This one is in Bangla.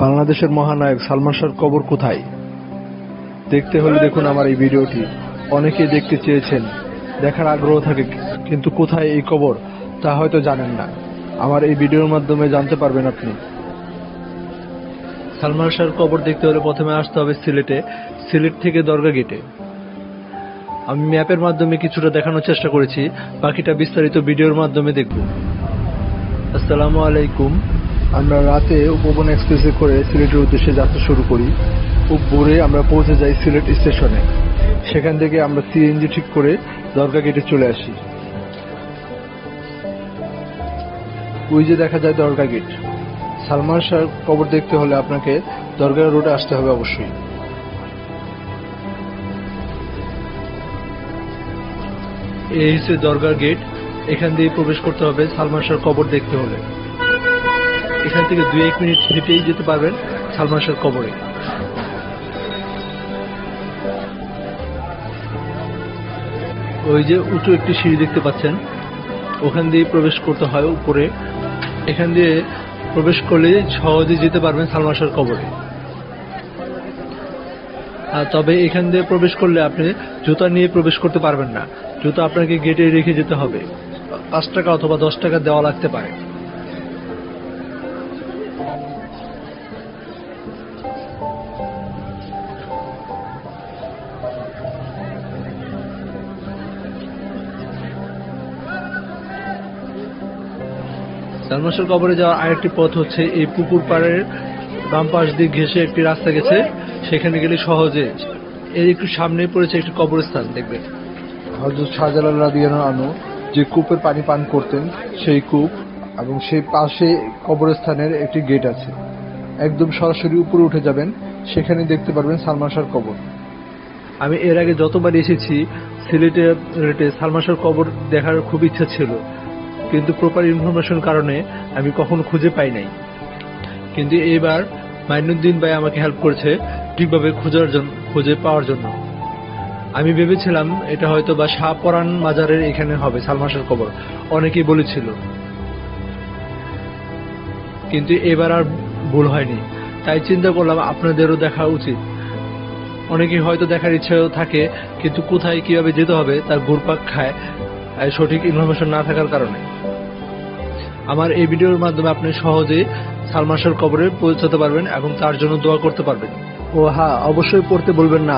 বাংলাদেশের মহানায়ক সালমান শাহর কবর কোথায়? দেখতে হলে দেখুন আমার এই ভিডিওটি। অনেকেই দেখতে চেয়েছেন, দেখার আগ্রহ থাকে, কিন্তু কোথায় এই কবর তা হয়তো জানেন না। আমার এই ভিডিওর মাধ্যমে জানতে পারবেন আপনি। সালমান শাহর কবর দেখতে হলে প্রথমে আসতে হবে সিলেটে, সিলেট থেকে দরগা গেটে। আমি ম্যাপের মাধ্যমে কিছুটা দেখানোর চেষ্টা করেছি, বাকিটা বিস্তারিত ভিডিওর মাধ্যমে দেখব। আসসালামু আলাইকুম। আমরা রাতে উপবন এক্সপ্রেসে করে সিলেটের উদ্দেশ্যে যাত্রা শুরু করি। খুব ভোরে আমরা পৌঁছে যাই সিলেট স্টেশনে। সেখান থেকে আমরা সিএনজি ঠিক করে দরগা গেটে চলে আসি। ওই যে দেখা যায় দরগা গেট। সালমান শাহর কবর দেখতে হলে আপনাকে দরগা রোডে আসতে হবে অবশ্যই। এই হচ্ছে দরগা গেট। এখান দিয়ে প্রবেশ করতে হবে সালমান শাহর কবর দেখতে হলে। এখান থেকে 2-1 মিনিট হেঁটেই যেতে পারবেন সালমান শাহর কবরে। ওই যে উঁচু একটি সিঁড়ি দেখতে পাচ্ছেন, ওখান দিয়ে প্রবেশ করতে হয় উপরে। এখান দিয়ে প্রবেশ করলে সহজে যেতে পারবেন সালমান শাহর কবরে। তবে এখান দিয়ে প্রবেশ করলে আপনি জুতা নিয়ে প্রবেশ করতে পারবেন না। জুতা আপনাকে গেটে রেখে যেতে হবে। 5 টাকা অথবা 10 টাকা দেওয়া লাগতে পারে। সালমান শাহর কবরে যাওয়ার আরেকটি পথ হচ্ছে এই পুকুর পাড়ের বাম পাশ দিয়ে ঘেঁষে একটি রাস্তা গেছে, সেখানে গেলে সহজে। এর একটু সামনে পড়েছে একটি কবরস্থান, দেখবেন হযরত শাহজালাল রাদিয়াল্লাহু আনহু যে কূপের পানি পান করতেন সেই কূপ, এবং সেই পাশে কবরস্থানের একটি গেট আছে। একদম সরাসরি উপরে উঠে যাবেন, সেখানে দেখতে পারবেন সালমান শাহর কবর। আমি এর আগে যতবার এসেছি সিলেটে সালমান শাহর কবর দেখার খুব ইচ্ছা ছিল, কিন্তু প্রপার ইনফরমেশন কারণে আমি কখনো খুঁজে পাই নাই। কিন্তু এইবার মাইনুদ্দিন ভাই আমাকে হেল্প করেছে ঠিকভাবে খুঁজে পাওয়ার জন্য। আমি ভেবেছিলাম এটা হয়তো বা শাহপরান মাজারের এখানে হবে সালমান শাহর কবর, অনেকেই বলেছিল, কিন্তু এবার আর ভুল হয়নি। তাই চিন্তা করলাম আপনাদেরও দেখা উচিত। অনেকেই হয়তো দেখার ইচ্ছেও থাকে, কিন্তু কোথায় কিভাবে যেতে হবে তার ঘুরপাক খায় সঠিক ইনফরমেশন না থাকার কারণে। আমার এই ভিডিওর মাধ্যমে আপনি সহজে সালমান শাহর কবরে পৌঁছাতে পারবেন এবং তার জন্য দোয়া করতে পারবেন। ও হ্যাঁ, অবশ্যই পড়তে বলবেন না।